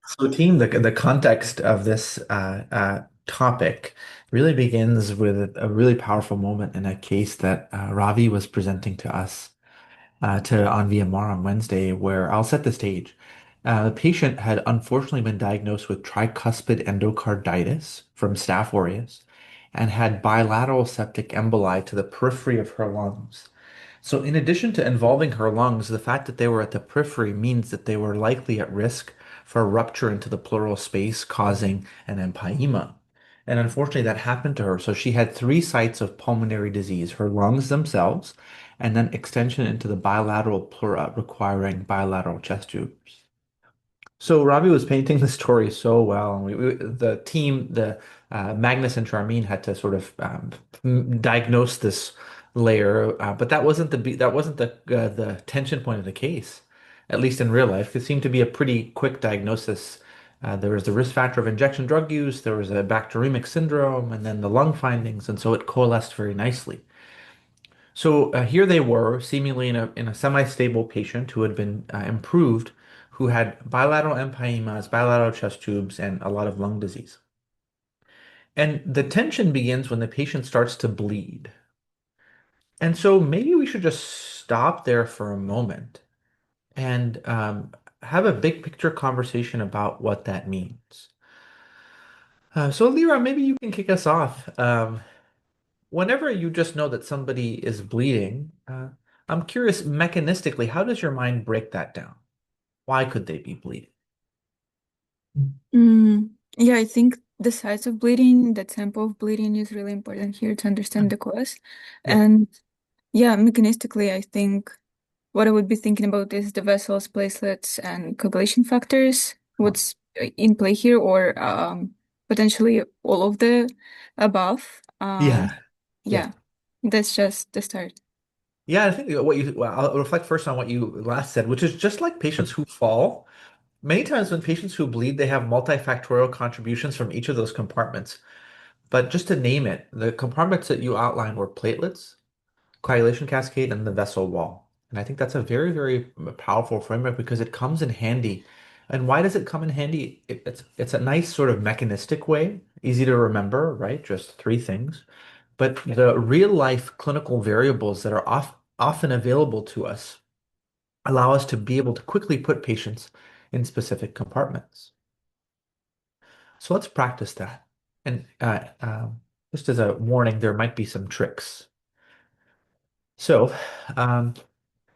So, team, the context of this topic really begins with a really powerful moment in a case that Ravi was presenting to us to on VMR on Wednesday, where I'll set the stage. The patient had unfortunately been diagnosed with tricuspid endocarditis from Staph aureus and had bilateral septic emboli to the periphery of her lungs. So, in addition to involving her lungs, the fact that they were at the periphery means that they were likely at risk for a rupture into the pleural space, causing an empyema. And unfortunately, that happened to her. So, she had three sites of pulmonary disease, her lungs themselves, and then extension into the bilateral pleura, requiring bilateral chest tubes. So Robbie was painting the story so well, and the team, the Magnus and Charmine had to sort of diagnose this layer, but that wasn't the tension point of the case, at least in real life. It seemed to be a pretty quick diagnosis. There was the risk factor of injection drug use, there was a bacteremic syndrome, and then the lung findings, and so it coalesced very nicely. So here they were, seemingly in a semi-stable patient who had been improved, who had bilateral empyemas, bilateral chest tubes, and a lot of lung disease. And the tension begins when the patient starts to bleed. And so maybe we should just stop there for a moment and have a big picture conversation about what that means. So, Lira, maybe you can kick us off. Whenever you just know that somebody is bleeding, I'm curious mechanistically, how does your mind break that down? Why could they be bleeding? Yeah, I think the size of bleeding, the tempo of bleeding is really important here to understand the cause. Yeah. And yeah, mechanistically, I think what I would be thinking about is the vessels, platelets, and coagulation factors. Huh. What's in play here, or potentially all of the above. Yeah. Yeah. Yeah, that's just the start. Yeah, I think well, I'll reflect first on what you last said, which is just like patients who fall. Many times when patients who bleed, they have multifactorial contributions from each of those compartments. But just to name it, the compartments that you outlined were platelets, coagulation cascade, and the vessel wall. And I think that's a very, very powerful framework because it comes in handy. And why does it come in handy? It's a nice sort of mechanistic way, easy to remember, right? Just three things. But the real life clinical variables that are often available to us allow us to be able to quickly put patients in specific compartments. So let's practice that. And just as a warning, there might be some tricks. So, um,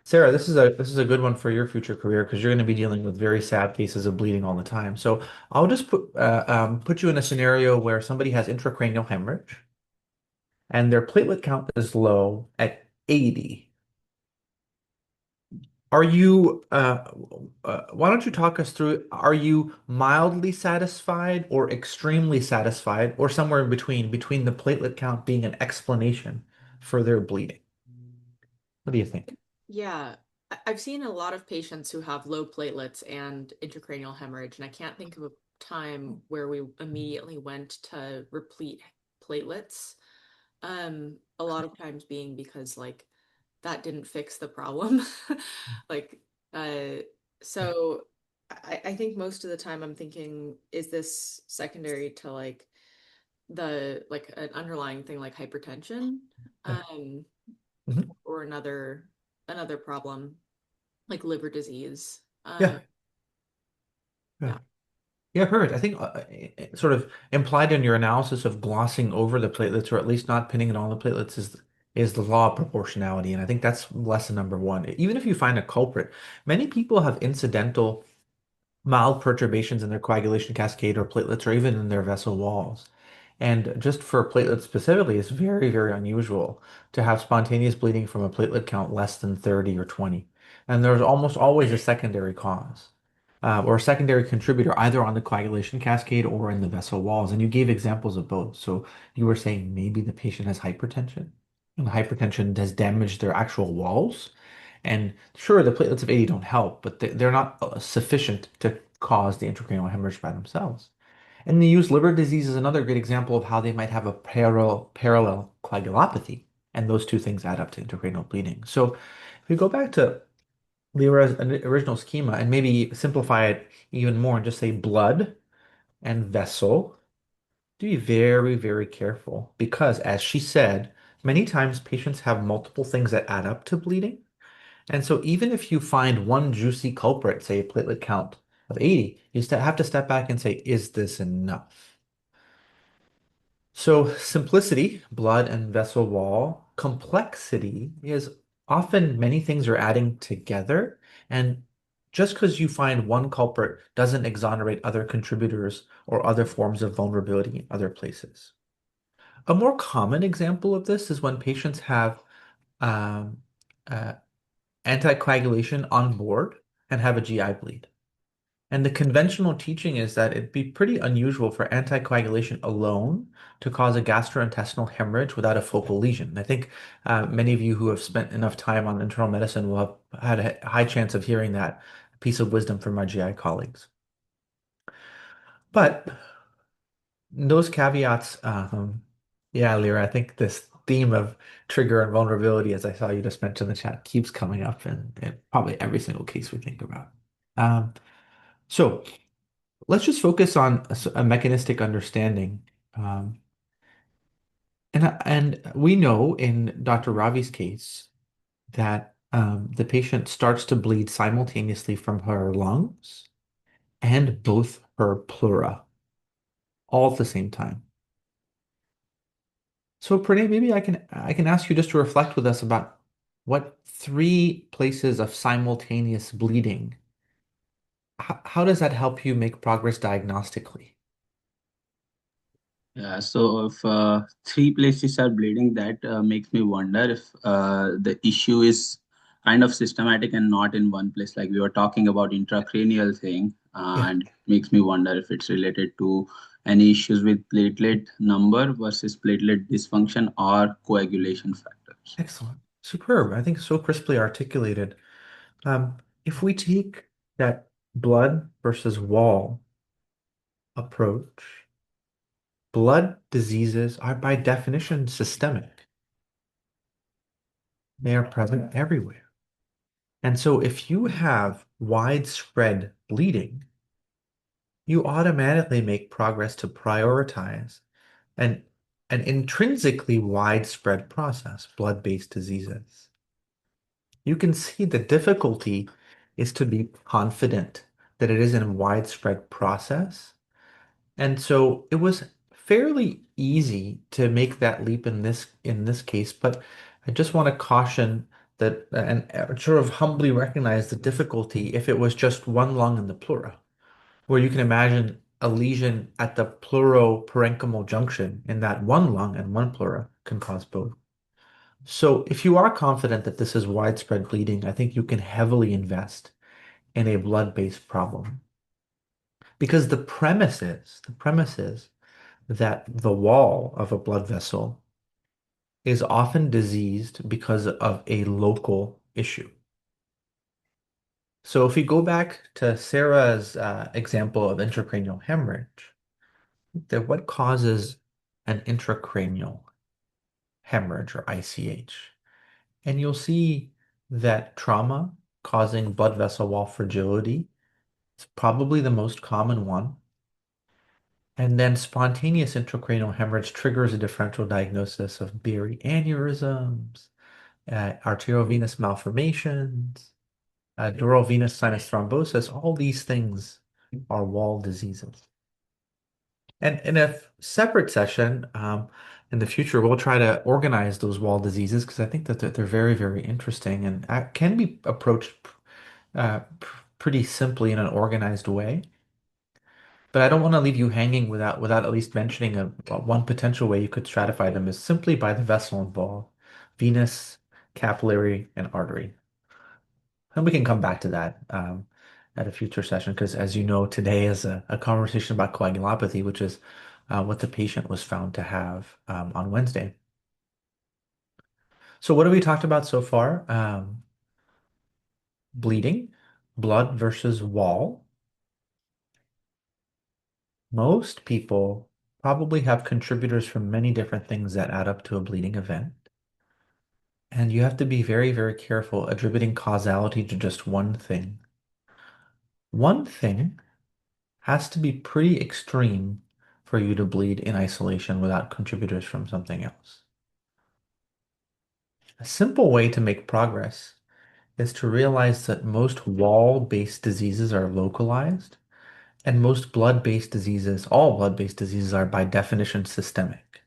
Sarah, this is a good one for your future career because you're going to be dealing with very sad cases of bleeding all the time. So I'll just put you in a scenario where somebody has intracranial hemorrhage and their platelet count is low at 80. Are you, why don't you talk us through, are you mildly satisfied or extremely satisfied or somewhere in between the platelet count being an explanation for their bleeding? What do you think? Yeah, I've seen a lot of patients who have low platelets and intracranial hemorrhage, and I can't think of a time where we immediately went to replete platelets. A lot of times being because like that didn't fix the problem. Like, uh, so I think most of the time I'm thinking, is this secondary to like the like an underlying thing like hypertension? Yeah. Um, Mhm. or another problem like liver disease. Yeah. Yeah. Yeah. Yeah, perfect. I think sort of implied in your analysis of glossing over the platelets, or at least not pinning it on the platelets, is the law of proportionality, and I think that's lesson number one. Even if you find a culprit, many people have incidental mild perturbations in their coagulation cascade or platelets, or even in their vessel walls. And just for platelets specifically, it's very, very unusual to have spontaneous bleeding from a platelet count less than 30 or 20. And there's almost always a secondary cause or a secondary contributor, either on the coagulation cascade or in the vessel walls. And you gave examples of both. So you were saying maybe the patient has hypertension, and the hypertension has damaged their actual walls. And sure, the platelets of 80 don't help, but they're not sufficient to cause the intracranial hemorrhage by themselves. And they use liver disease as another good example of how they might have a parallel coagulopathy. And those two things add up to intracranial bleeding. So if we go back to Lyra's original schema and maybe simplify it even more and just say blood and vessel. Do be very, very careful because, as she said, many times patients have multiple things that add up to bleeding. And so, even if you find one juicy culprit, say a platelet count of 80, you still have to step back and say, is this enough? So, simplicity, blood and vessel wall. Complexity is often many things are adding together. And just because you find one culprit doesn't exonerate other contributors or other forms of vulnerability in other places. A more common example of this is when patients have um, uh, anticoagulation on board and have a GI bleed. And the conventional teaching is that it'd be pretty unusual for anticoagulation alone to cause a gastrointestinal hemorrhage without a focal lesion. I think many of you who have spent enough time on internal medicine will have had a high chance of hearing that piece of wisdom from our GI colleagues. But those caveats, yeah, Lyra, I think this theme of trigger and vulnerability, as I saw you just mention in the chat, keeps coming up in probably every single case we think about. Um, so let's just focus on a mechanistic understanding. Um, and we know in Dr. Ravi's case that the patient starts to bleed simultaneously from her lungs and both her pleura all at the same time. So Pranay, maybe I can ask you just to reflect with us about what three places of simultaneous bleeding, how does that help you make progress diagnostically? Yeah, so if three places are bleeding, that makes me wonder if the issue is kind of systematic and not in one place. Like we were talking about intracranial thing, Yeah, and it makes me wonder if it's related to any issues with platelet number versus platelet dysfunction or coagulation factors. excellent. Superb. I think so crisply articulated. If we take that blood versus wall approach, blood diseases are by definition systemic. They are present everywhere. And so if you have widespread bleeding, you automatically make progress to prioritize an, an intrinsically widespread process, blood-based diseases. You can see the difficulty is to be confident that it is a widespread process. And so it was fairly easy to make that leap in this case, but I just want to caution that and sort of humbly recognize the difficulty if it was just one lung in the pleura, where you can imagine a lesion at the pleuroparenchymal junction in that one lung and one pleura can cause both. So if you are confident that this is widespread bleeding, I think you can heavily invest in a blood-based problem. Because the premise is that the wall of a blood vessel is often diseased because of a local issue. So if we go back to Sarah's example of intracranial hemorrhage, that what causes an intracranial hemorrhage or ICH? And you'll see that trauma causing blood vessel wall fragility is probably the most common one. And then spontaneous intracranial hemorrhage triggers a differential diagnosis of Berry aneurysms, arteriovenous malformations, dural venous sinus thrombosis. All these things are wall diseases. And in a separate session, in the future, we'll try to organize those wall diseases because I think that they're very, very interesting and can be approached pretty simply in an organized way. But I don't want to leave you hanging without at least mentioning one potential way you could stratify them is simply by the vessel involved, venous, capillary, and artery. And we can come back to that at a future session because, as you know, today is a conversation about coagulopathy, which is what the patient was found to have on Wednesday. So what have we talked about so far? Bleeding, blood versus wall. Most people probably have contributors from many different things that add up to a bleeding event. And you have to be very, very careful attributing causality to just one thing. One thing has to be pretty extreme for you to bleed in isolation without contributors from something else. A simple way to make progress is to realize that most wall-based diseases are localized, and most blood-based diseases, all blood-based diseases are by definition systemic.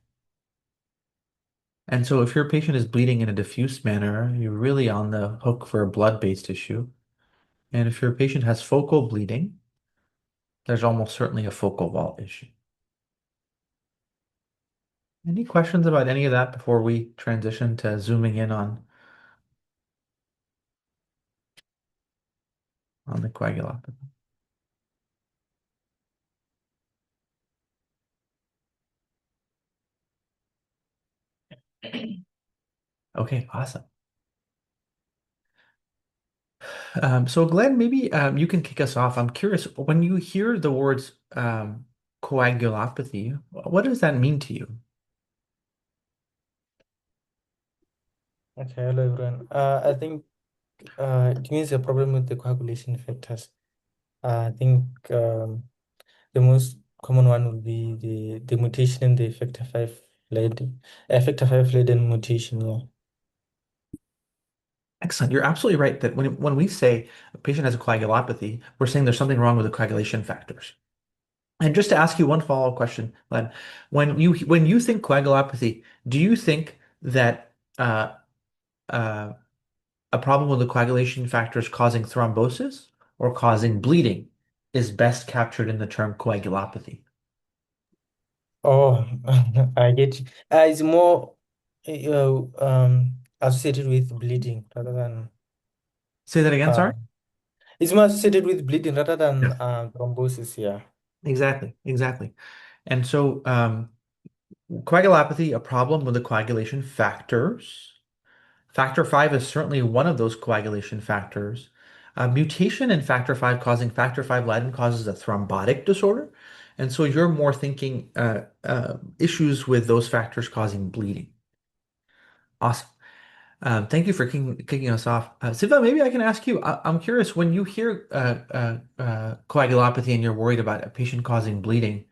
And so if your patient is bleeding in a diffuse manner, you're really on the hook for a blood-based issue. And if your patient has focal bleeding, there's almost certainly a focal wall issue. Any questions about any of that before we transition to zooming in on the coagulopathy? Okay, awesome. So Glenn, maybe you can kick us off. I'm curious, when you hear the words coagulopathy, what does that mean to you? Okay, hello everyone. I think it means a problem with the coagulation factors. I think the most common one would be the mutation in the factor 5 Leiden mutation. Yeah. Excellent. You're absolutely right that when we say a patient has a coagulopathy, we're saying there's something wrong with the coagulation factors. And just to ask you one follow-up question, Glenn, when you think coagulopathy, do you think that uh, a problem with the coagulation factors causing thrombosis or causing bleeding is best captured in the term coagulopathy? Oh, I get you. It's more associated with bleeding rather than Say that again, uh, sorry? it's more associated with bleeding rather than Yeah. thrombosis. Yeah. Exactly, exactly. And so coagulopathy, a problem with the coagulation factors. Factor 5 is certainly one of those coagulation factors. A mutation in factor 5 causing factor 5 Leiden causes a thrombotic disorder. And so you're more thinking issues with those factors causing bleeding. Awesome. Thank you for kicking us off. Siva, maybe I can ask you. I'm curious, when you hear coagulopathy and you're worried about a patient causing bleeding,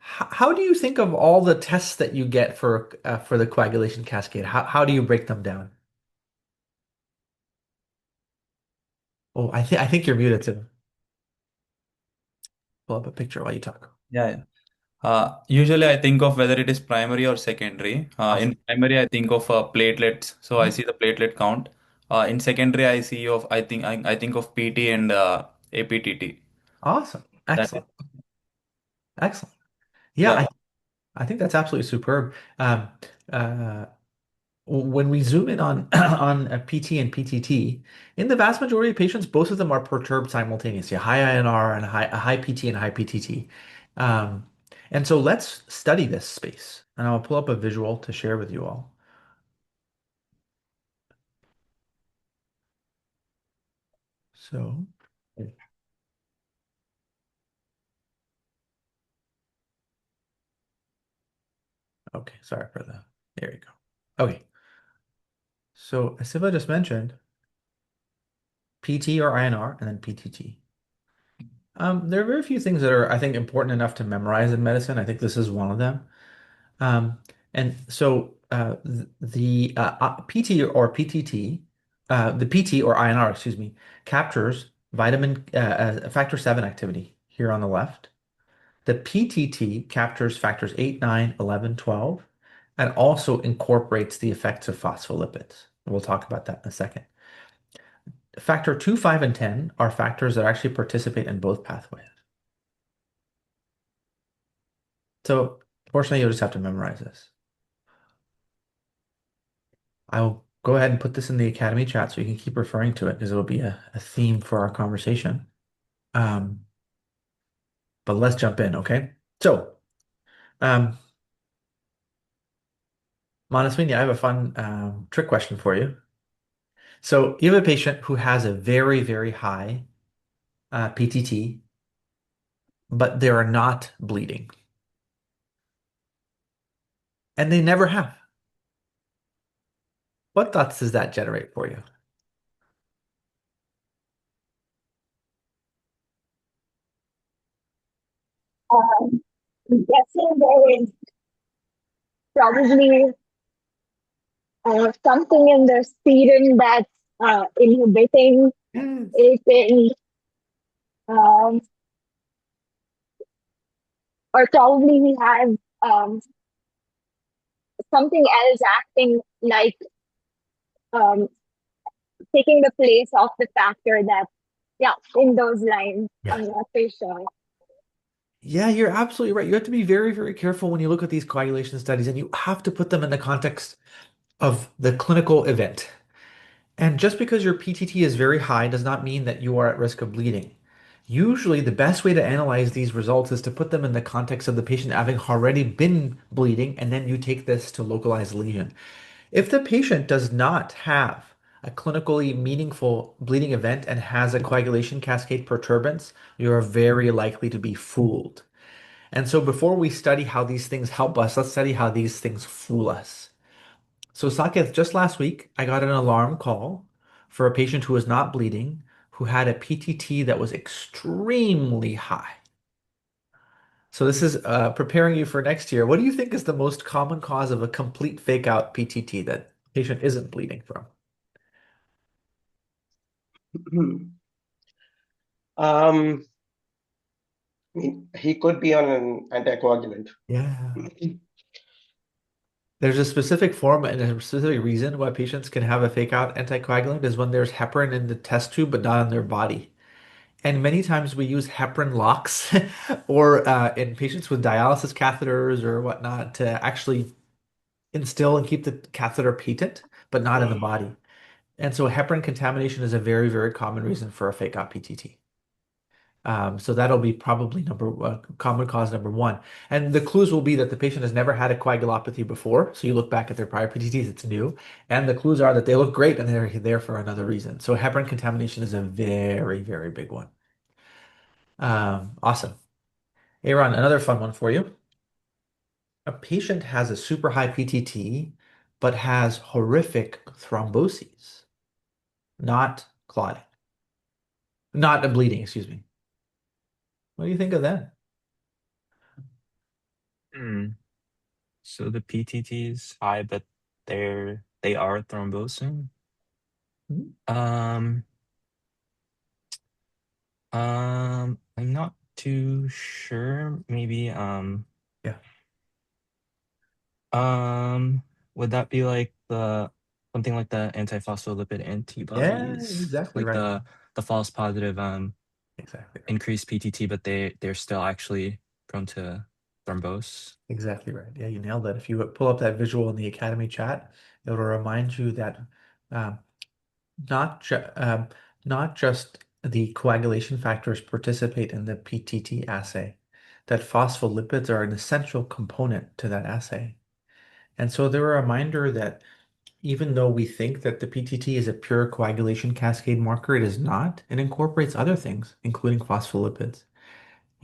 how do you think of all the tests that you get for the coagulation cascade? How do you break them down? Oh, I think you're muted to pull up a picture while you talk. Yeah, yeah. Usually I think of whether it is primary or secondary. Awesome. In primary, I think of platelets, so I Mhm. see the platelet count. In secondary, I think of PT and APTT. Awesome. That is, Excellent. Excellent. Yeah, yeah. I think that's absolutely superb. Uh, when we zoom in on on a PT and PTT, in the vast majority of patients, both of them are perturbed simultaneously, a high INR and a high PT and a high PTT. Um, and so let's study this space. And I'll pull up a visual to share with you all. So, okay, sorry for that. There you go. Okay, so as Siva just mentioned, PT or INR and then PTT. There are very few things that are, I think, important enough to memorize in medicine. I think this is one of them. Um, and so the PT or PTT, the PT or INR, excuse me, captures vitamin factor 7 activity here on the left. The PTT captures factors 8, 9, 11, 12, and also incorporates the effects of phospholipids. We'll talk about that in a second. Factor 2, 5, and 10 are factors that actually participate in both pathways. So fortunately, you'll just have to memorize this. I will go ahead and put this in the Academy chat so you can keep referring to it because it'll be a theme for our conversation. Um, but let's jump in, okay? So, um, Manaswini, I have a fun trick question for you. So you have a patient who has a very, very high PTT, but they are not bleeding, and they never have. What thoughts does that generate for you? I'm guessing there is probably something in the serum that's inhibiting Yes. aging, um, or probably we have um, something else acting like um, taking the place of the factor that, yeah, in those lines. Yeah. I'm not too sure. Yeah, you're absolutely right. You have to be very, very careful when you look at these coagulation studies, and you have to put them in the context of the clinical event. And just because your PTT is very high does not mean that you are at risk of bleeding. Usually, the best way to analyze these results is to put them in the context of the patient having already been bleeding, and then you take this to localized lesion. If the patient does not have a clinically meaningful bleeding event and has a coagulation cascade perturbance, you are very likely to be fooled. And so before we study how these things help us, let's study how these things fool us. So Saket, just last week, I got an alarm call for a patient who was not bleeding, who had a PTT that was extremely high. So this is preparing you for next year. What do you think is the most common cause of a complete fake out PTT that patient isn't bleeding from? Um, he could be on an anticoagulant. Yeah. There's a specific form and a specific reason why patients can have a fake out anticoagulant is when there's heparin in the test tube but not in their body. And many times we use heparin locks or in patients with dialysis catheters or whatnot to actually instill and keep the catheter patent, but not in the body. And so heparin contamination is a very, very common reason for a fake out PTT. So that'll be probably common cause number one. And the clues will be that the patient has never had a coagulopathy before. So you look back at their prior PTTs, it's new. And the clues are that they look great and they're there for another reason. So heparin contamination is a very, very big one. Awesome. Aaron, another fun one for you. A patient has a super high PTT, but has horrific thromboses, not clotting, not a bleeding, excuse me. What do you think of that? Hmm. So the PTT is high, but they are thrombosing. Hmm? Um, I'm not too sure. Maybe Yeah. um, would that be like the something like the antiphospholipid Yeah, antibodies, exactly like right. the false positive Exactly right. increased PTT, but they're still actually prone to thrombose. Exactly right. Yeah, you nailed it. If you pull up that visual in the Academy chat, it'll remind you that um, not ju not just the coagulation factors participate in the PTT assay, that phospholipids are an essential component to that assay. And so they're a reminder that even though we think that the PTT is a pure coagulation cascade marker, it is not. It incorporates other things, including phospholipids.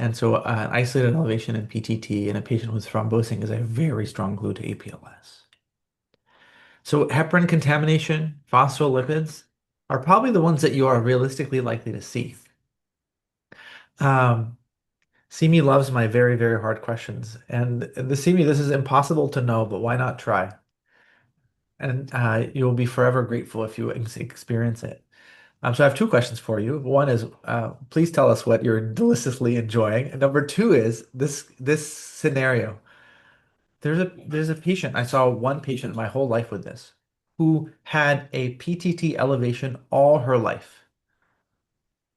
And so isolated elevation in PTT in a patient with thrombosing is a very strong clue to APLS. So heparin contamination, phospholipids are probably the ones that you are realistically likely to see. Um, Simi loves my very, very hard questions. And the Simi, this is impossible to know, but why not try? And you'll be forever grateful if you experience it. So I have two questions for you. One is, please tell us what you're deliciously enjoying. And number two is this scenario. There's a patient. I saw one patient my whole life with this, who had a PTT elevation all her life,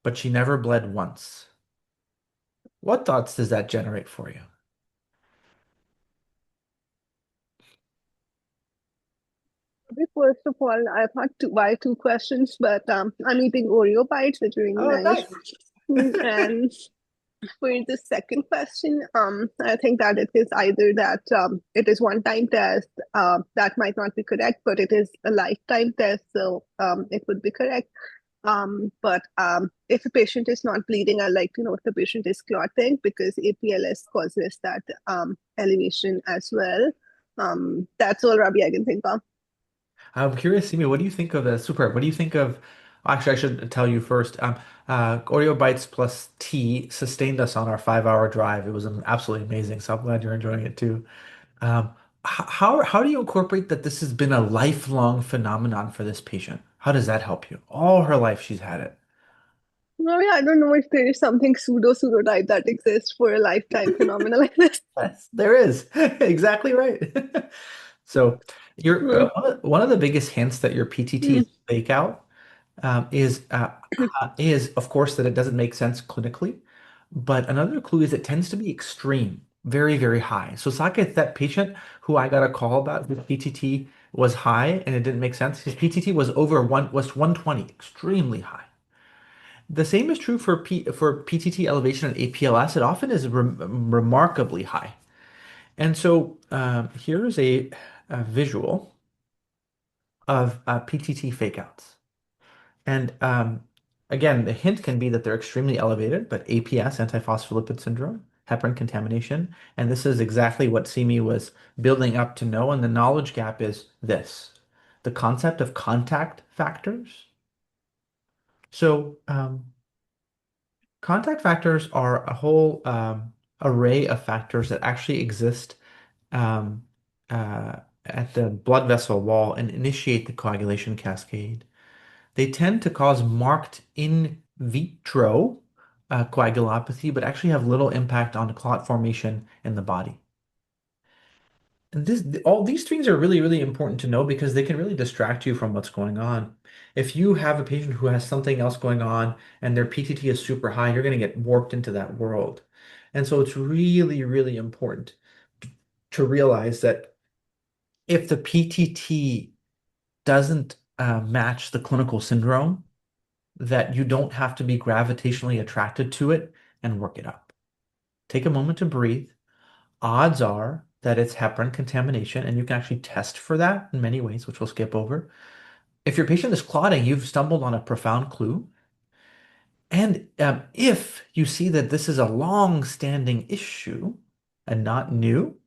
but she never bled once. What thoughts does that generate for you? First of all, I've had two questions, but I'm eating Oreo bites, which are really Oh, nice. nice. And for the second question, I think that it is either that it is one-time test that might not be correct, but it is a lifetime test, so it would be correct. But if a patient is not bleeding, I'd like to know if the patient is clotting because APLS causes that elevation as well. That's all, Rabih, I can think of. I'm curious, Simi, what do you think of the super? What do you think of? Actually, I should tell you first. Oreo Bites plus tea sustained us on our 5 hour drive. It was absolutely amazing. So I'm glad you're enjoying it too. Um, how do you incorporate that this has been a lifelong phenomenon for this patient? How does that help you? All her life she's had it. Well, yeah, I don't know if there is something pseudo type that exists for a lifetime phenomena like this. Yes, there is. Exactly right. So your Hmm. one of the biggest hints that your PTT Hmm. is fake out is of course that it doesn't make sense clinically, but another clue is it tends to be extreme, very, very high. So Saket, that patient who I got a call about whose PTT was high and it didn't make sense, his PTT was over one was 120, extremely high. The same is true for PTT elevation and APLS. It often is remarkably high. And so here's a visual of PTT fakeouts. And again, the hint can be that they're extremely elevated, but APS, antiphospholipid syndrome, heparin contamination, and this is exactly what Simi was building up to know. And the knowledge gap is this, the concept of contact factors. So contact factors are a whole array of factors that actually exist um, uh, at the blood vessel wall and initiate the coagulation cascade. They tend to cause marked in vitro coagulopathy, but actually have little impact on clot formation in the body. And all these things are really, really important to know because they can really distract you from what's going on. If you have a patient who has something else going on and their PTT is super high, you're going to get warped into that world. And so it's really, really important to realize that if the PTT doesn't match the clinical syndrome, that you don't have to be gravitationally attracted to it and work it up. Take a moment to breathe. Odds are that it's heparin contamination, and you can actually test for that in many ways, which we'll skip over. If your patient is clotting, you've stumbled on a profound clue. And if you see that this is a long-standing issue and not new,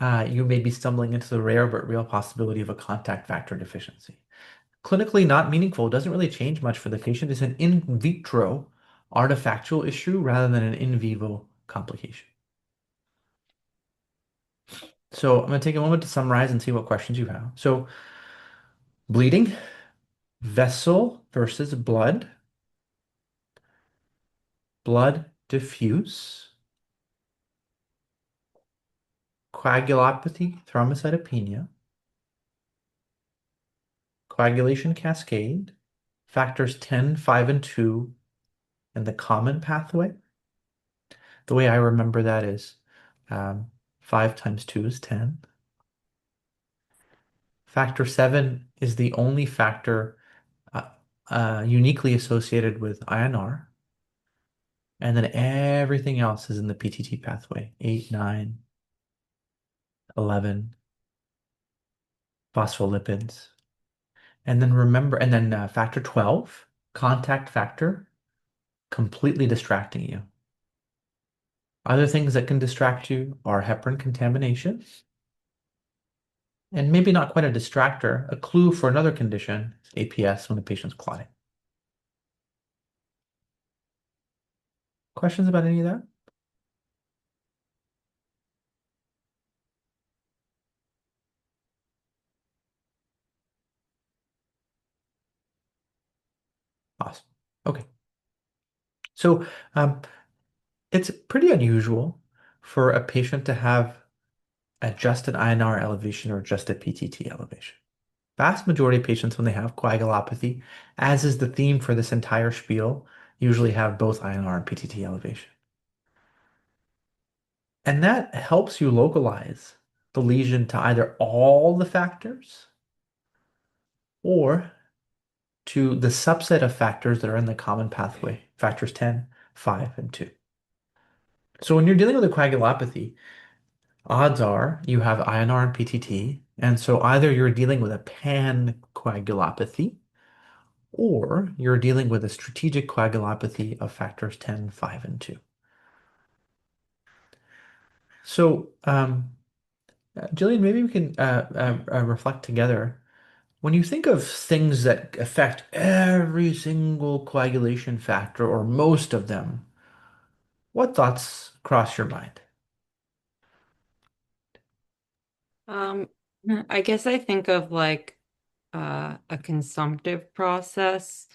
you may be stumbling into the rare but real possibility of a contact factor deficiency. Clinically not meaningful, doesn't really change much for the patient. It's an in vitro artifactual issue rather than an in vivo complication. So I'm going to take a moment to summarize and see what questions you have. So bleeding, vessel versus blood, blood diffuse, coagulopathy, thrombocytopenia, coagulation cascade, factors 10, 5, and 2, and the common pathway. The way I remember that is 5 times 2 is 10. Factor 7 is the only factor uniquely associated with INR. And then everything else is in the PTT pathway. 8, 9, 11, phospholipids. And then remember, and then factor 12, contact factor, completely distracting you. Other things that can distract you are heparin contamination, and maybe not quite a distractor, a clue for another condition, APS, when the patient's clotting. Questions about any of that? Awesome. Okay. So it's pretty unusual for a patient to have adjusted INR elevation or adjusted PTT elevation. Vast majority of patients, when they have coagulopathy, as is the theme for this entire spiel, usually have both INR and PTT elevation. And that helps you localize the lesion to either all the factors or to the subset of factors that are in the common pathway, factors 10, 5, and 2. So when you're dealing with a coagulopathy, odds are you have INR and PTT, and so either you're dealing with a pan-coagulopathy or you're dealing with a strategic coagulopathy of factors 10, 5, and 2. So Jillian, maybe we can reflect together. When you think of things that affect every single coagulation factor or most of them, what thoughts cross your mind? Um, I guess I think of like a consumptive process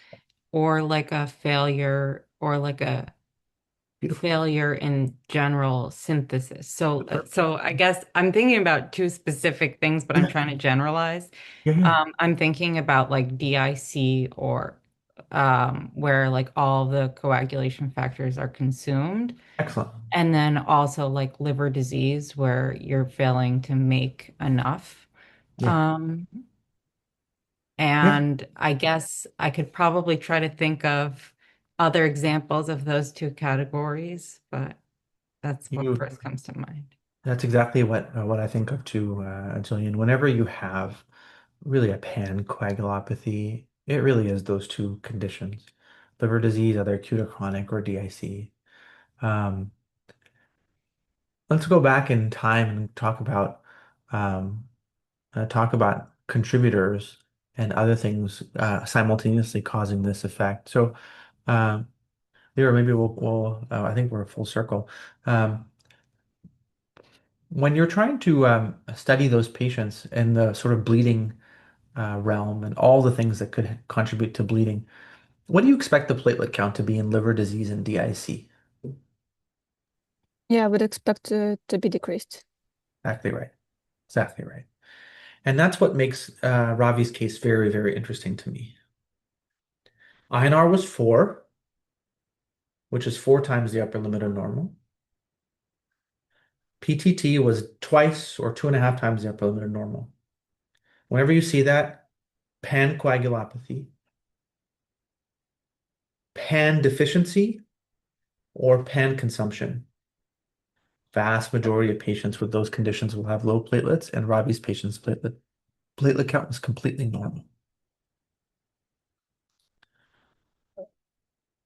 or like a failure or like a Beautiful. failure in general synthesis. So, Super. so I guess I'm thinking about two specific things, but I'm Yeah, trying to generalize. yeah, yeah. I'm thinking about like DIC or where like all the coagulation factors are consumed. Excellent. And then also like liver disease where you're failing to make enough. Yeah, Um, yeah. and I guess I could probably try to think of other examples of those two categories, but that's what You, first comes to mind. that's exactly what I think of too, Jillian. Whenever you have really a pancoagulopathy, it really is those two conditions. Liver disease, either acute or chronic, or DIC. Um, let's go back in time and um, talk about contributors and other things simultaneously causing this effect. So, um, Lyra, maybe I think we're a full circle. Um, when you're trying to study those patients in the sort of bleeding realm and all the things that could contribute to bleeding, what do you expect the platelet count to be in liver disease and DIC? Yeah, I would expect to be decreased. Exactly right. Exactly right. And that's what makes Ravi's case very, very interesting to me. INR was 4, which is 4 times the upper limit of normal. PTT was twice or 2.5 times the upper limit of normal. Whenever you see that, pancoagulopathy, pan deficiency, or pan consumption. Vast majority of patients with those conditions will have low platelets, and Ravi's patient's platelet count was completely normal.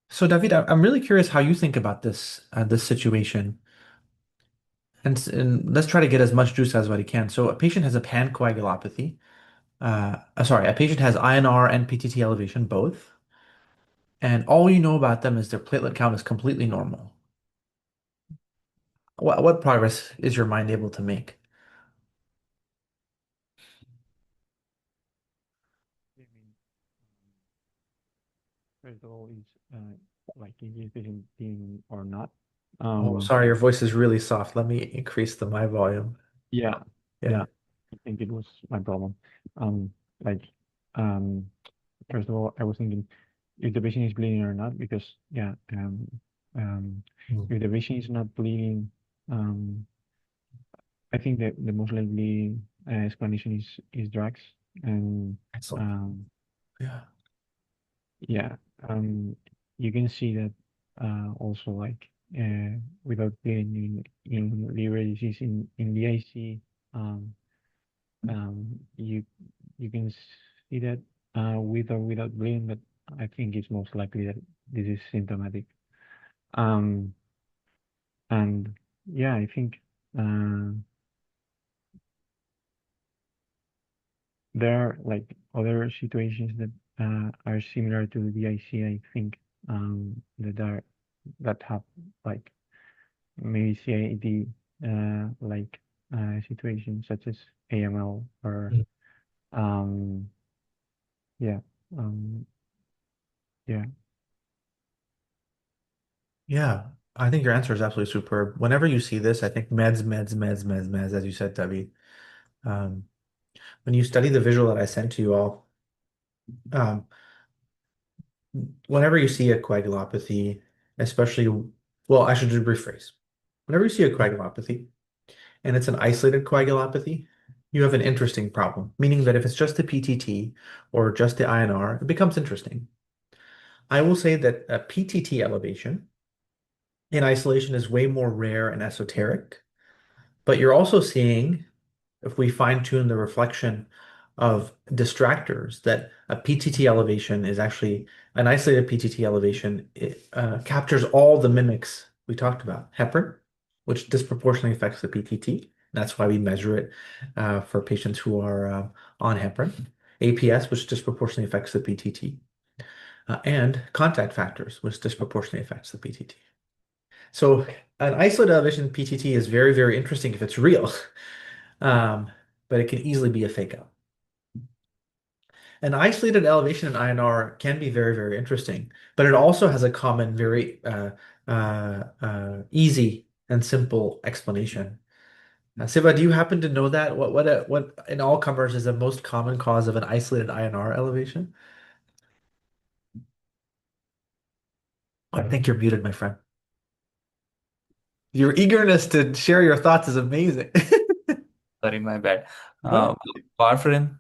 So, David, I'm really curious how you think about this situation, and let's try to get as much juice as what he can. So, a patient has a pancoagulopathy. Sorry, a patient has INR and PTT elevation both, and all you know about them is their platelet count is completely normal. What progress is your mind able to make? I mean, first of all, is like is this patient being or not? Oh, Um, sorry, your voice is really soft. Let me increase my volume. yeah, Yeah. yeah, I think it was my problem. Like, um, first of all, I was thinking if the patient is bleeding or not, because yeah, um, Mm. if the patient is not bleeding, um, I think that the most likely explanation is drugs, and Excellent. um, Yeah. yeah, you can see that also like without bleeding in liver disease in the IC, um, you can see that with or without bleeding, but I think it's most likely that this is symptomatic. Um, and yeah, I think uh, there are like other situations that are similar to the IC. I think that have like maybe CID like situations such as AML or Mm. um yeah um yeah Yeah. I think your answer is absolutely superb. Whenever you see this, I think meds, meds, meds, meds, meds, as you said, Debbie. Um, when you study the visual that I sent to you all, um, whenever you see a coagulopathy, especially, well, I should just rephrase. Whenever you see a coagulopathy and it's an isolated coagulopathy, you have an interesting problem, meaning that if it's just the PTT or just the INR, it becomes interesting. I will say that a PTT elevation in isolation is way more rare and esoteric, but you're also seeing, if we fine tune the reflection of distractors, that a PTT elevation is actually an isolated PTT elevation. It captures all the mimics we talked about. Heparin, which disproportionately affects the PTT, That's why we measure it for patients who are on heparin, APS, which disproportionately affects the PTT, and contact factors, which disproportionately affects the PTT. So an isolated elevation PTT is very, very interesting if it's real, um, but it can easily be a fake out. An isolated elevation in INR can be very, very interesting, but it also has a common, very easy and simple explanation. Siva, do you happen to know that? What in all comers is the most common cause of an isolated INR elevation? I think you're muted, my friend. Your eagerness to share your thoughts is amazing. Sorry, my bad. No. Warfarin.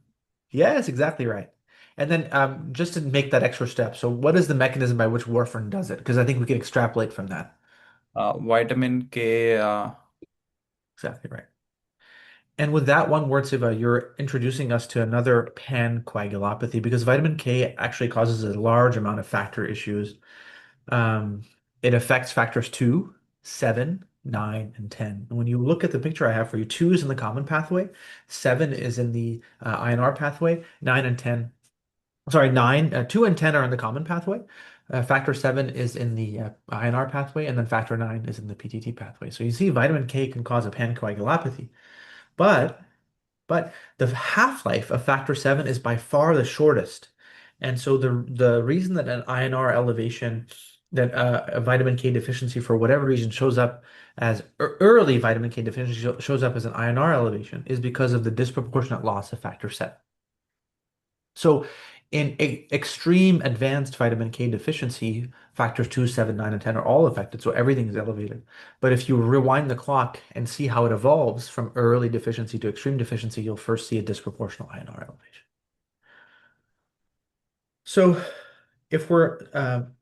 Yes, exactly right. And then just to make that extra step, so what is the mechanism by which warfarin does it? Because I think we can extrapolate from that. Vitamin K. Exactly right. And with that one word, Siva, you're introducing us to another pan-coagulopathy because vitamin K actually causes a large amount of factor issues. Um, it affects factors 2, 7, 9, and 10. And when you look at the picture I have for you, 2 is in the common pathway, 7 is in the INR pathway, 9 and 10, sorry, 2 and 10 are in the common pathway. Factor 7 is in the INR pathway, and then factor 9 is in the PTT pathway. So you see vitamin K can cause a pancoagulopathy. But but the half-life of factor 7 is by far the shortest. And so the reason that an INR elevation, that a vitamin K deficiency for whatever reason shows up as early vitamin K deficiency shows up as an INR elevation is because of the disproportionate loss of factor 7. So in extreme advanced vitamin K deficiency, factors 2, 7, 9, and 10 are all affected, so everything is elevated. But if you rewind the clock and see how it evolves from early deficiency to extreme deficiency, you'll first see a disproportional INR elevation. So if we're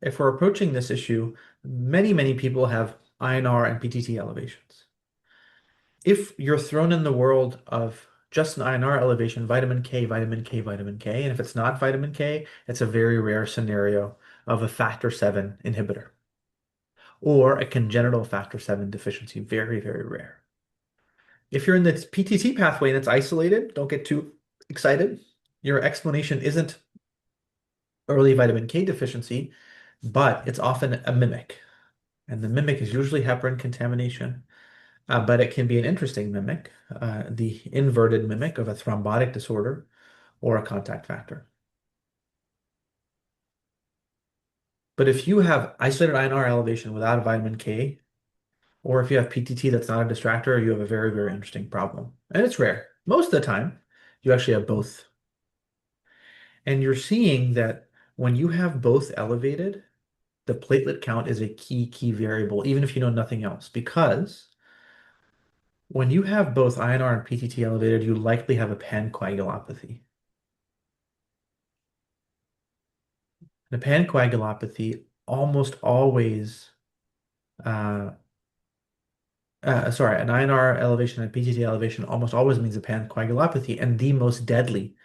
approaching this issue, many people have INR and PTT elevations. If you're thrown in the world of just an INR elevation, vitamin K, vitamin K, vitamin K, and if it's not vitamin K, it's a very rare scenario of a factor 7 inhibitor or a congenital factor 7 deficiency, very, very rare. If you're in the PTT pathway and it's isolated, don't get too excited. Your explanation isn't early vitamin K deficiency, but it's often a mimic. And the mimic is usually heparin contamination. But it can be an interesting mimic, the inverted mimic of a thrombotic disorder or a contact factor. But if you have isolated INR elevation without a vitamin K, or if you have PTT that's not a distractor, you have a very, very interesting problem. And it's rare. Most of the time, you actually have both. And you're seeing that when you have both elevated, the platelet count is a key variable, even if you know nothing else, because when you have both INR and PTT elevated, you likely have a pancoagulopathy. The pancoagulopathy almost always, uh, sorry, an INR elevation and PTT elevation almost always means a pancoagulopathy, and the most deadly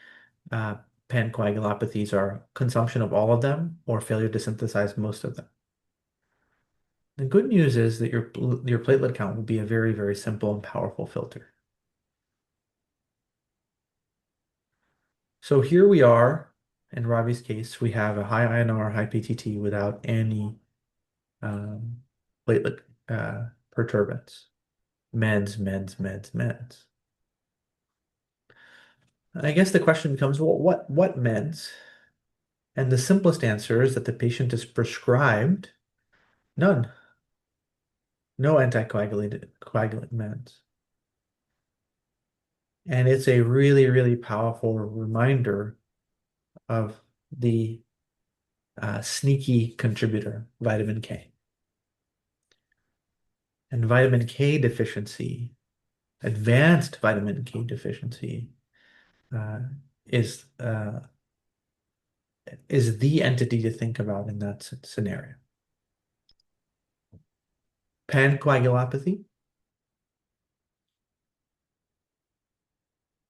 pancoagulopathies are consumption of all of them or failure to synthesize most of them. The good news is that your platelet count will be a very, very simple and powerful filter. So here we are, in Rabih's case, we have a high INR, high PTT without any platelet perturbance. Meds. I guess the question becomes, well, what meds? And the simplest answer is that the patient is prescribed none. No anticoagulant meds. And it's a really, really powerful reminder of the sneaky contributor, vitamin K. And vitamin K deficiency, advanced vitamin K deficiency, is the entity to think about in that scenario. Pancoagulopathy,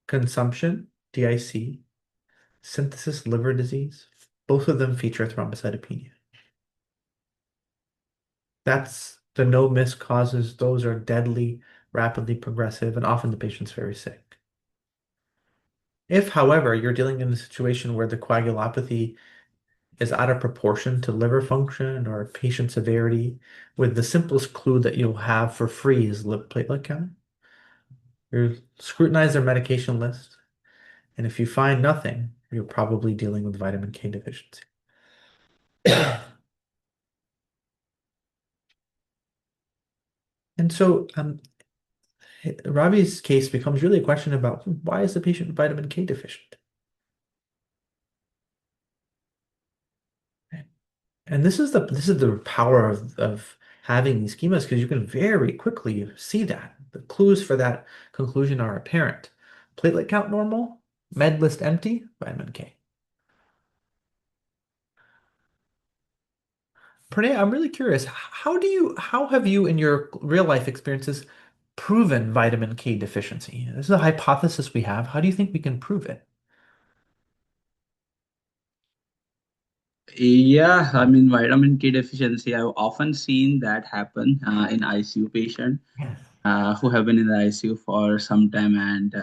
consumption, DIC, synthesis liver disease, both of them feature thrombocytopenia. That's the no miss causes. Those are deadly rapidly progressive, and often the patient's very sick. If, however, you're dealing in a situation where the coagulopathy is out of proportion to liver function or patient severity, with the simplest clue that you'll have for free is liver platelet count, you scrutinize their medication list, and if you find nothing, you're probably dealing with vitamin K deficiency. And so Rabih's case becomes really a question about why is the patient vitamin K deficient? And this is the power of having these schemas because you can very quickly see that. The clues for that conclusion are apparent. Platelet count normal, med list empty, vitamin K. Pranay, I'm really curious. How have you in your real life experiences proven vitamin K deficiency? This is a hypothesis we have. How do you think we can prove it? Yeah, I mean, vitamin K deficiency, I've often seen that happen in ICU patient who have been in the ICU for some time, and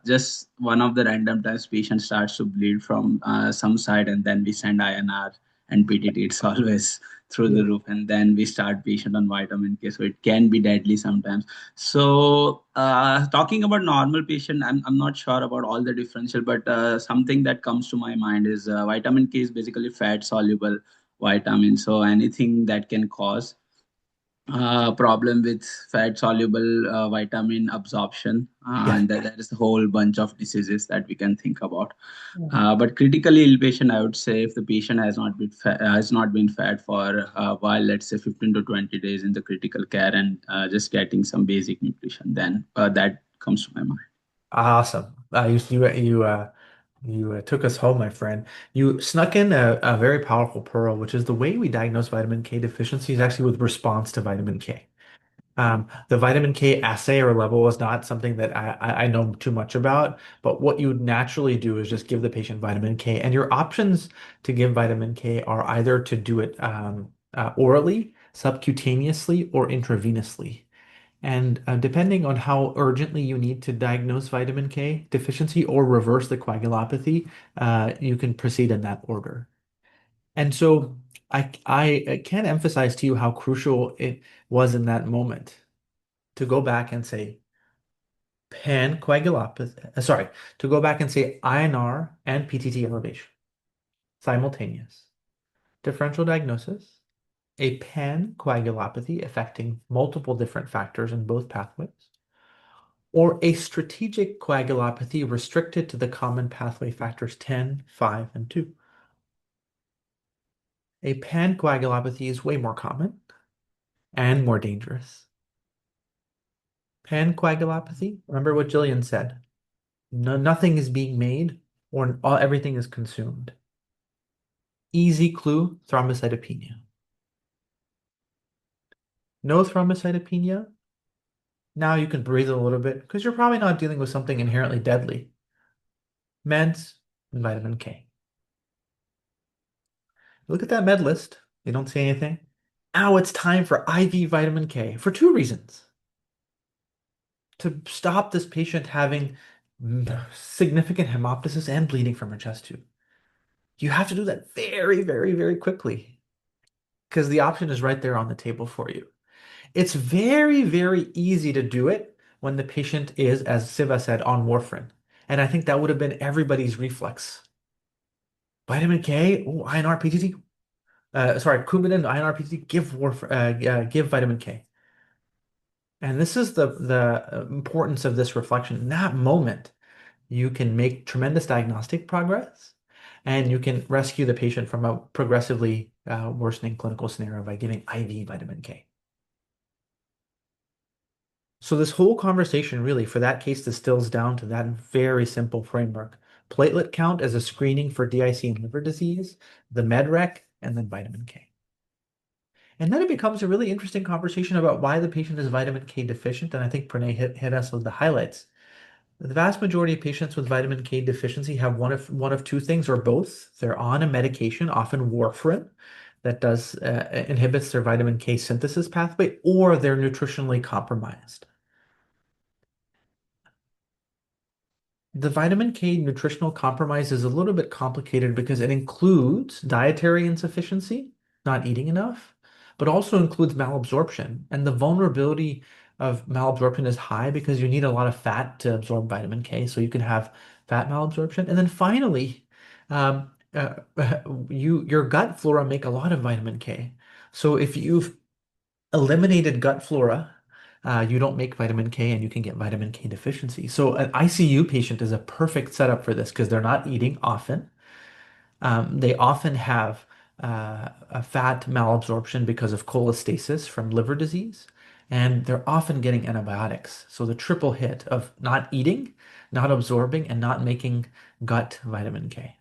just one of the random times patient starts to bleed from some side, and then we send INR and PTT. It's always through the Yeah. roof, and then we start patient on vitamin K, so it can be deadly sometimes. So talking about normal patient, I'm not sure about all the differential, but something that comes to my mind is vitamin K is basically fat soluble vitamin, so anything that can cause problem with fat soluble vitamin absorption, Yeah. and there is a whole bunch of diseases that we can think about. But critically ill patient, I would say, if the patient has not been fed for a while, let's say 15 to 20 days in the critical care, and just getting some basic nutrition, then that comes to my mind. Awesome. You took us home, my friend. You snuck in a very powerful pearl, which is the way we diagnose vitamin K deficiency is actually with response to vitamin K. The vitamin K assay or level is not something that I know too much about, but what you would naturally do is just give the patient vitamin K, and your options to give vitamin K are either to do it orally, subcutaneously, or intravenously. And depending on how urgently you need to diagnose vitamin K deficiency or reverse the coagulopathy, you can proceed in that order. And so I can't emphasize to you how crucial it was in that moment to go back and say pan-coagulopathy, to go back and say INR and PTT elevation, simultaneous. Differential diagnosis, a pan-coagulopathy affecting multiple different factors in both pathways, or a strategic coagulopathy restricted to the common pathway factors 10, 5, and 2. A pancoagulopathy is way more common and more dangerous. Pancoagulopathy, remember what Jillian said. No, nothing is being made or everything is consumed. Easy clue, thrombocytopenia. No thrombocytopenia. Now you can breathe a little bit because you're probably not dealing with something inherently deadly. Meds and vitamin K. Look at that med list. You don't see anything. Now it's time for IV vitamin K for two reasons. To stop this patient having significant hemoptysis and bleeding from her chest tube. You have to do that very, very, very quickly because the option is right there on the table for you. It's very, very easy to do it when the patient is, as Siva said, on warfarin. And I think that would have been everybody's reflex. Vitamin K, oh, INR, PTT, Coumadin, INR, PTT, give vitamin K. And this is the importance of this reflection. In that moment, you can make tremendous diagnostic progress, and you can rescue the patient from a progressively worsening clinical scenario by giving IV vitamin K. So this whole conversation really, for that case, distills down to that very simple framework. Platelet count as a screening for DIC and liver disease, the MedRec, and then vitamin K. And then it becomes a really interesting conversation about why the patient is vitamin K deficient, and I think Pranay hit us with the highlights. The vast majority of patients with vitamin K deficiency have one of two things or both. They're on a medication, often warfarin, that inhibits their vitamin K synthesis pathway, or they're nutritionally compromised. The vitamin K nutritional compromise is a little bit complicated because it includes dietary insufficiency, not eating enough, but also includes malabsorption. And the vulnerability of malabsorption is high because you need a lot of fat to absorb vitamin K. So you can have fat malabsorption. And then finally, um, your gut flora make a lot of vitamin K. So if you've eliminated gut flora, you don't make vitamin K and you can get vitamin K deficiency. So an ICU patient is a perfect setup for this because they're not eating often. They often have a fat malabsorption because of cholestasis from liver disease, and they're often getting antibiotics. So the triple hit of not eating, not absorbing, and not making gut vitamin K.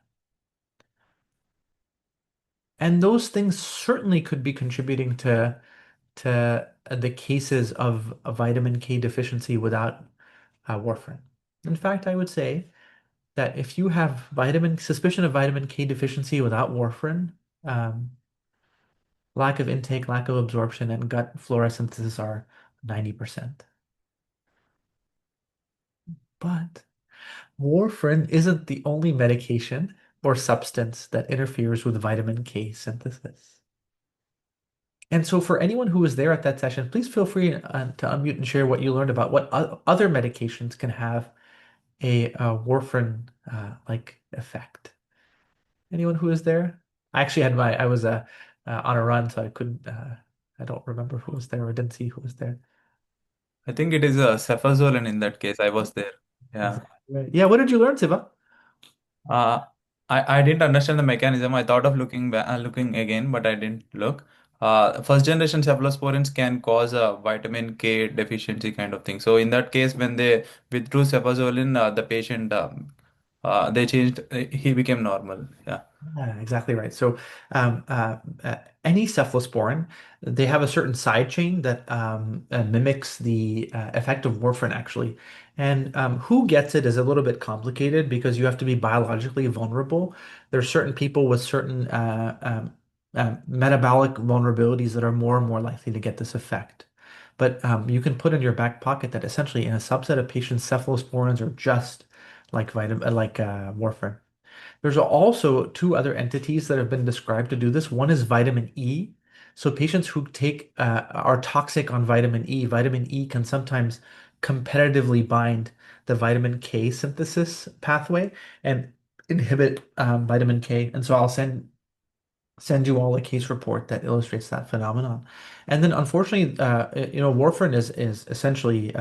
And those things certainly could be contributing to the cases of a vitamin K deficiency without warfarin. In fact, I would say that if you have suspicion of vitamin K deficiency without warfarin, um, lack of intake, lack of absorption, and gut flora synthesis are 90%. But warfarin isn't the only medication or substance that interferes with vitamin K synthesis. And so for anyone who was there at that session, please feel free to unmute and share what you learned about what other medications can have a warfarin like effect. Anyone who was there? I was on a run, so I couldn't, I don't remember who was there or didn't see who was there. I think it is a cefazolin in that case. I was there. Yeah. Exactly right. Yeah, what did you learn, Siva? Uh, I didn't understand the mechanism. I thought of looking again, but I didn't look. First generation cephalosporins can cause a vitamin K deficiency kind of thing. So in that case, when they withdrew cefazolin, the patient they changed. He became normal. Yeah. Yeah, exactly right. So, any cephalosporin, they have a certain side chain that mimics the effect of warfarin, actually. And who gets it is a little bit complicated because you have to be biologically vulnerable. There are certain people with certain metabolic vulnerabilities that are more and more likely to get this effect. But you can put in your back pocket that essentially, in a subset of patients, cephalosporins are just like warfarin. There's also two other entities that have been described to do this. One is vitamin E. So patients who take are toxic on vitamin E can sometimes competitively bind the vitamin K synthesis pathway and inhibit vitamin K. And so I'll send you all a case report that illustrates that phenomenon. And then, unfortunately, warfarin is essentially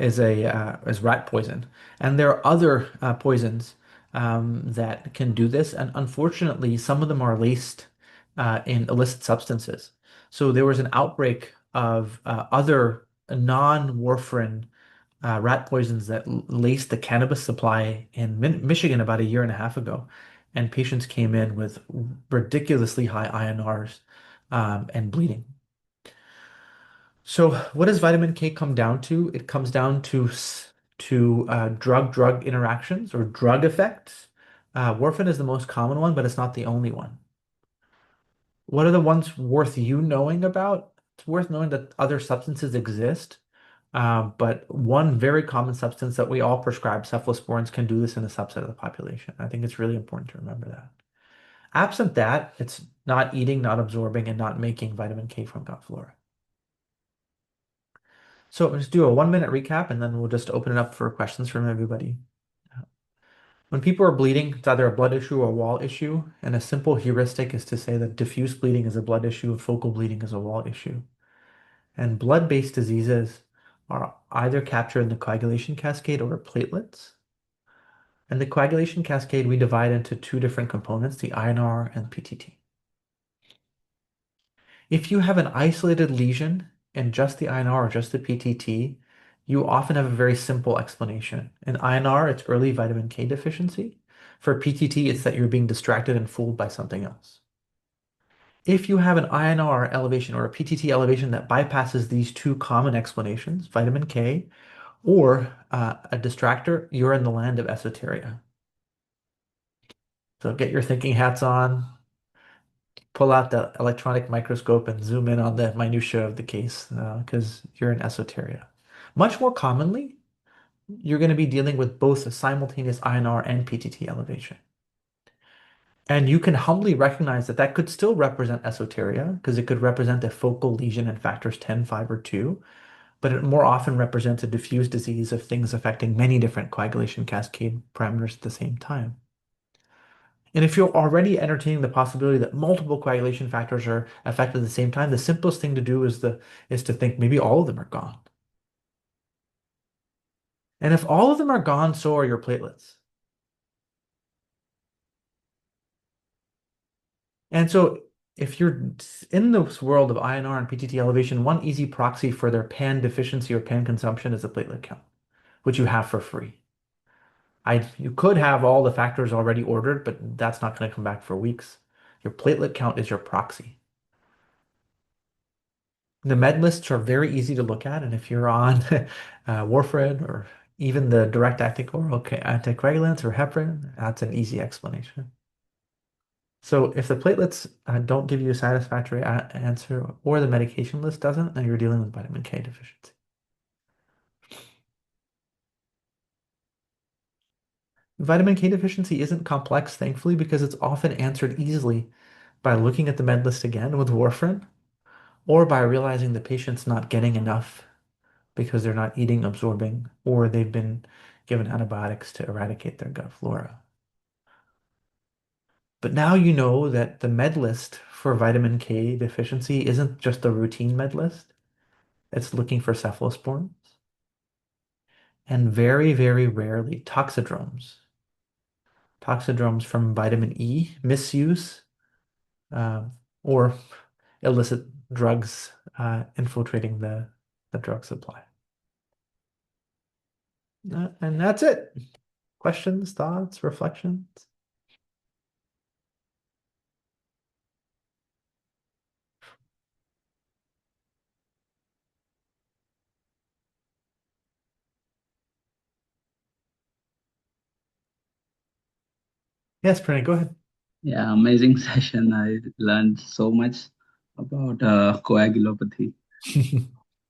is rat poison, and there are other poisons that can do this. And unfortunately, some of them are laced in illicit substances. So there was an outbreak of other non-warfarin rat poisons that laced the cannabis supply in Michigan about a year and a half ago. And patients came in with ridiculously high INRs and bleeding. So what does vitamin K come down to? It comes down to drug-drug interactions or drug effects. Warfarin is the most common one, but it's not the only one. What are the ones worth you knowing about? It's worth knowing that other substances exist. But one very common substance that we all prescribe, cephalosporins, can do this in a subset of the population. I think it's really important to remember that. Absent that, it's not eating, not absorbing, and not making vitamin K from gut flora. So let's do a 1 minute recap and then we'll just open it up for questions from everybody. When people are bleeding, it's either a blood issue or a wall issue, and a simple heuristic is to say that diffuse bleeding is a blood issue and focal bleeding is a wall issue. And blood-based diseases are either captured in the coagulation cascade or platelets. And the coagulation cascade we divide into two different components, the INR and PTT. If you have an isolated lesion in just the INR or just the PTT, you often have a very simple explanation. In INR, it's early vitamin K deficiency. For PTT, it's that you're being distracted and fooled by something else. If you have an INR elevation or a PTT elevation that bypasses these two common explanations, vitamin K or a distractor, you're in the land of esoteria. So get your thinking hats on, pull out the electronic microscope and zoom in on the minutia of the case because you're in esoteria. Much more commonly, you're going to be dealing with both a simultaneous INR and PTT elevation. And you can humbly recognize that that could still represent esoteria because it could represent a focal lesion in factors 10, 5, or 2, but it more often represents a diffuse disease of things affecting many different coagulation cascade parameters at the same time. And if you're already entertaining the possibility that multiple coagulation factors are affected at the same time, the simplest thing to do is to think maybe all of them are gone. And if all of them are gone, so are your platelets. And so if you're in this world of INR and PTT elevation, one easy proxy for their pan deficiency or pan consumption is a platelet count, which you have for free. You could have all the factors already ordered, but that's not going to come back for weeks. Your platelet count is your proxy. The med lists are very easy to look at, and if you're on warfarin or even the direct acting oral anticoagulants or heparin, that's an easy explanation. So if the platelets don't give you a satisfactory answer or the medication list doesn't, then you're dealing with vitamin K deficiency. Vitamin K deficiency isn't complex, thankfully, because it's often answered easily by looking at the med list again with warfarin or by realizing the patient's not getting enough because they're not eating, absorbing, or they've been given antibiotics to eradicate their gut flora. But now you know that the med list for vitamin K deficiency isn't just a routine med list. It's looking for cephalosporins and very, very rarely toxidromes. Toxidromes from vitamin E misuse um, or illicit drugs infiltrating the drug supply. And that's it. Questions, thoughts, reflections? Yes, Pranay, go ahead. Yeah, amazing session. I learned so much about coagulopathy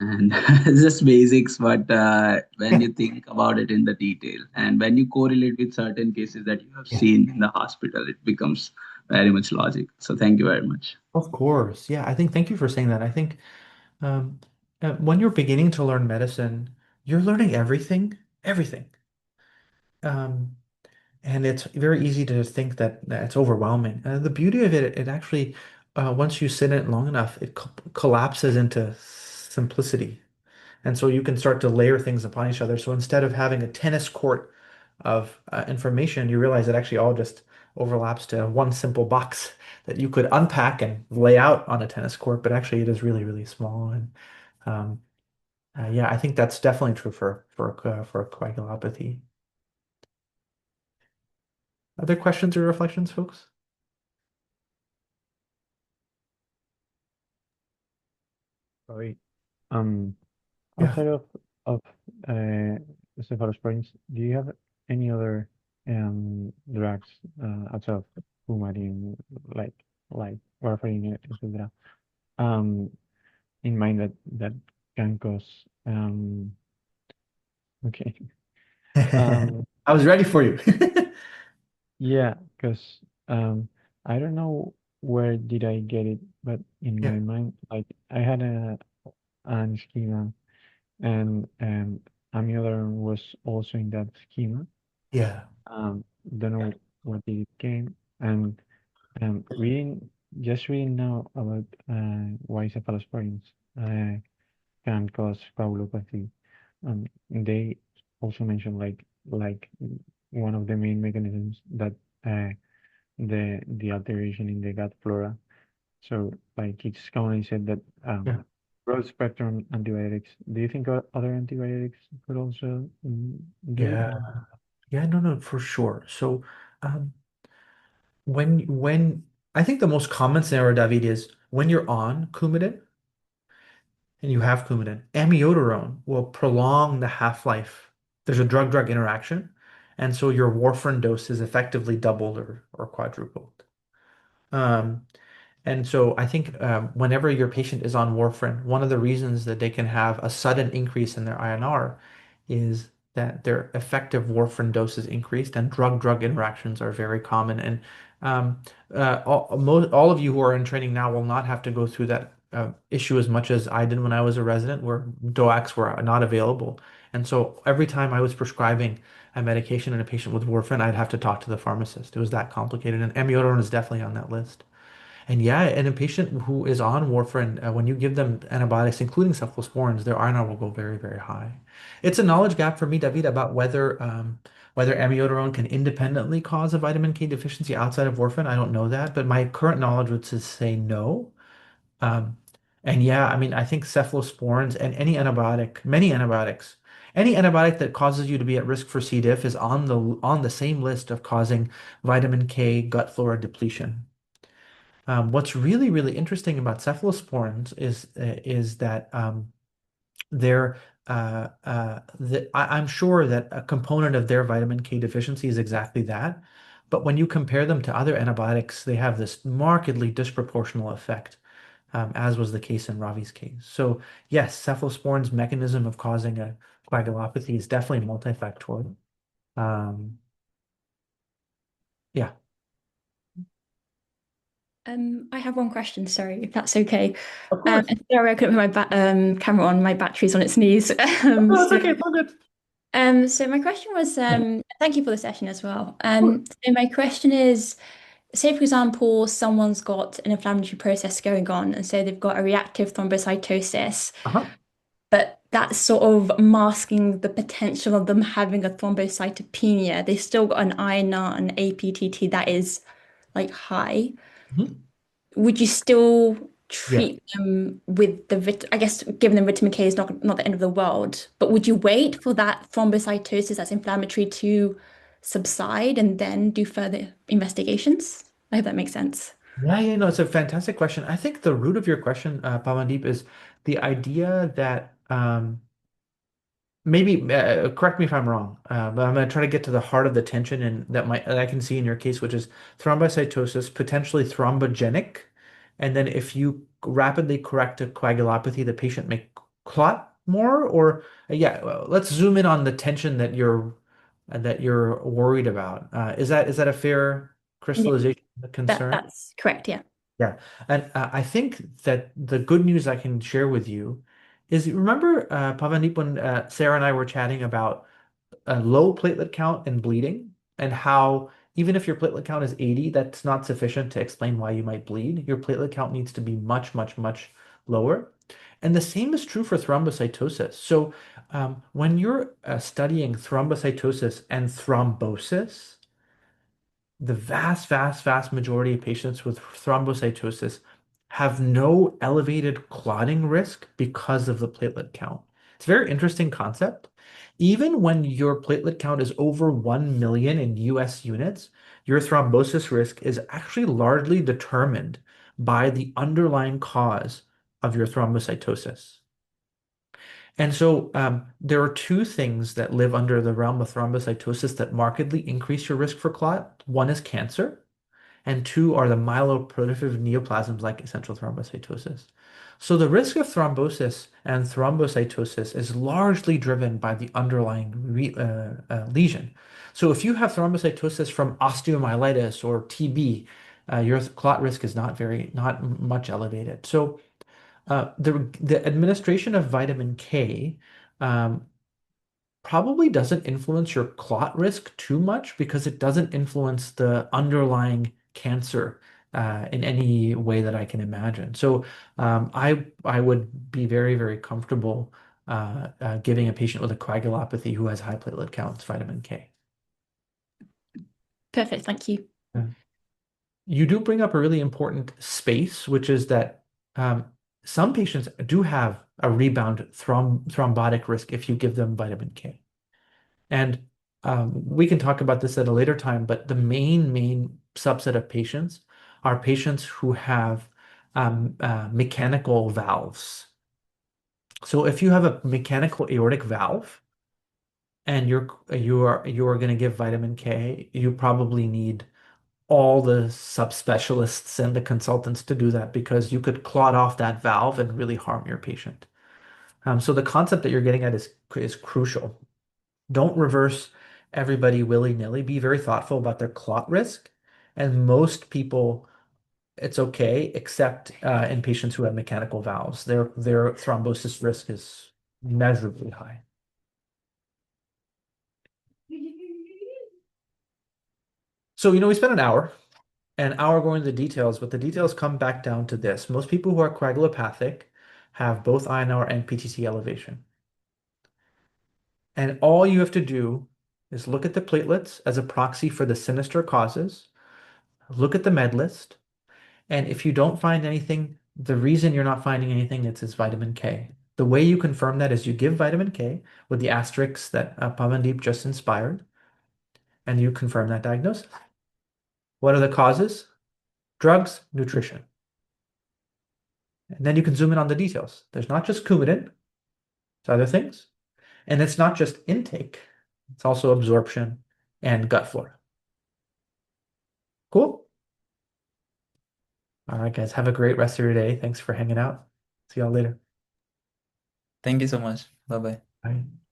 and it's just basics, but when Yeah, you think about it in the detail and when you correlate with certain cases that you have yeah, seen in the hospital, it becomes very much logic. So thank you very much. of course. Yeah, I think thank you for saying that. I think um, when you're beginning to learn medicine, you're learning everything, everything. Um, and it's very easy to think that it's overwhelming. The beauty of it, it actually, once you sit in it long enough, it collapses into simplicity. And so you can start to layer things upon each other. So instead of having a tennis court of information, you realize it actually all just overlaps to one simple box that you could unpack and lay out on a tennis court, but actually it is really, really small. And um, yeah, I think that's definitely true for coagulopathy. Other questions or reflections, folks? Sorry. Um, Yeah. Outside of uh, cephalosporins, do you have any other drugs outside of Coumadin, like warfarin, etc. Um, in mind that can cause okay. Um, I was ready for you. yeah, because I don't know where did I get it, but in Yeah. my mind, like I had an schema, and amiodarone was also in that schema. Yeah. Um, don't know what it came, and reading just reading now about why cephalosporins can cause coagulopathy. They also mention like one of the main mechanisms that uh, the alteration in the gut flora. So like it's commonly said that Yeah. broad spectrum antibiotics. Do you think other antibiotics could also do it? Yeah. Or? Yeah, no, no, for sure. So, um, when I think the most common scenario, David, is when you're on Coumadin and you have Coumadin, amiodarone will prolong the half-life. There's a drug-drug interaction, and so your warfarin dose is effectively doubled or quadrupled. Um, And so I think whenever your patient is on warfarin, one of the reasons that they can have a sudden increase in their INR is that their effective warfarin dose is increased, and drug-drug interactions are very common. And um, all of you who are in training now will not have to go through that issue as much as I did when I was a resident, where DOACs were not available. And so every time I was prescribing a medication in a patient with warfarin, I'd have to talk to the pharmacist. It was that complicated, and amiodarone is definitely on that list. And yeah, in a patient who is on warfarin, when you give them antibiotics, including cephalosporins, their INR will go very, very high. It's a knowledge gap for me, David, about whether amiodarone can independently cause a vitamin K deficiency outside of warfarin. I don't know that, but my current knowledge would say no. Um, and yeah, I mean, I think cephalosporins and many antibiotics, any antibiotic that causes you to be at risk for C. diff is on the same list of causing vitamin K gut flora depletion. What's really, really interesting about cephalosporins is that they're I'm sure that a component of their vitamin K deficiency is exactly that. But when you compare them to other antibiotics, they have this markedly disproportional effect, as was the case in Ravi's case. So yes, cephalosporin's mechanism of causing a coagulopathy is definitely multifactorial. Um, yeah. I have one question, sorry, if that's okay. Of course. And sorry, I couldn't put my camera on. My battery's on its knees. No, it's okay. It's all good. So my question was, thank you for the session as well. So my question is, say for example, someone's got an inflammatory process going on, and so they've got a reactive thrombocytosis, Uh-huh. but that's sort of masking the potential of them having a thrombocytopenia. They've still got an INR and APTT that is like high. Mhm. Would you still Yeah. treat them with I guess giving them vitamin K is not the end of the world, but would you wait for that thrombocytosis that's inflammatory to subside and then do further investigations? I hope that makes sense. Yeah, yeah, no, it's a fantastic question. I think the root of your question, Pavandeep, is the idea that maybe correct me if I'm wrong, but I'm going to try to get to the heart of the tension and that I can see in your case, which is thrombocytosis, potentially thrombogenic, and then if you rapidly correct a coagulopathy, the patient may clot more. Or yeah, well, let's zoom in on the tension that you're worried about. Is that a fair Yeah, crystallization of the concern? that's correct. Yeah. Yeah, and I think that the good news I can share with you is, remember, Pavandeep, when Sarah and I were chatting about a low platelet count and bleeding, and how even if your platelet count is 80, that's not sufficient to explain why you might bleed. Your platelet count needs to be much, much, much lower. And the same is true for thrombocytosis. So when you're studying thrombocytosis and thrombosis, the vast, vast, vast majority of patients with thrombocytosis have no elevated clotting risk because of the platelet count. It's a very interesting concept. Even when your platelet count is over 1 million in US units, your thrombosis risk is actually largely determined by the underlying cause of your thrombocytosis. And so there are two things that live under the realm of thrombocytosis that markedly increase your risk for clot. One is cancer, and two are the myeloproliferative neoplasms like essential thrombocytosis. So the risk of thrombosis and thrombocytosis is largely driven by the underlying lesion. So if you have thrombocytosis from osteomyelitis or TB, your clot risk is not much elevated. So the administration of vitamin K um, probably doesn't influence your clot risk too much, because it doesn't influence the underlying cancer in any way that I can imagine. So I would be very, very comfortable giving a patient with a coagulopathy who has high platelet counts vitamin K. Perfect. Thank you. Yeah. You do bring up a really important space, which is that um, some patients do have a rebound thrombotic risk if you give them vitamin K. And we can talk about this at a later time, but the main subset of patients are patients who have mechanical valves. So if you have a mechanical aortic valve and you are going to give vitamin K, you probably need all the subspecialists and the consultants to do that, because you could clot off that valve and really harm your patient. So the concept that you're getting at is crucial. Don't reverse everybody willy-nilly. Be very thoughtful about their clot risk. And most people, it's okay, except in patients who have mechanical valves. Their thrombosis risk is measurably high. So, we spent an hour going into the details, but the details come back down to this. Most people who are coagulopathic have both INR and PTC elevation. And all you have to do is look at the platelets as a proxy for the sinister causes, look at the med list, and if you don't find anything, the reason you're not finding anything is vitamin K. The way you confirm that is you give vitamin K with the asterisks that Pavandeep just inspired, and you confirm that diagnosis. What are the causes? Drugs, nutrition. And then you can zoom in on the details. There's not just Coumadin, it's other things. And it's not just intake, it's also absorption and gut flora. Cool? All right, guys, have a great rest of your day. Thanks for hanging out. See y'all later. Thank you so much. Bye bye. Bye.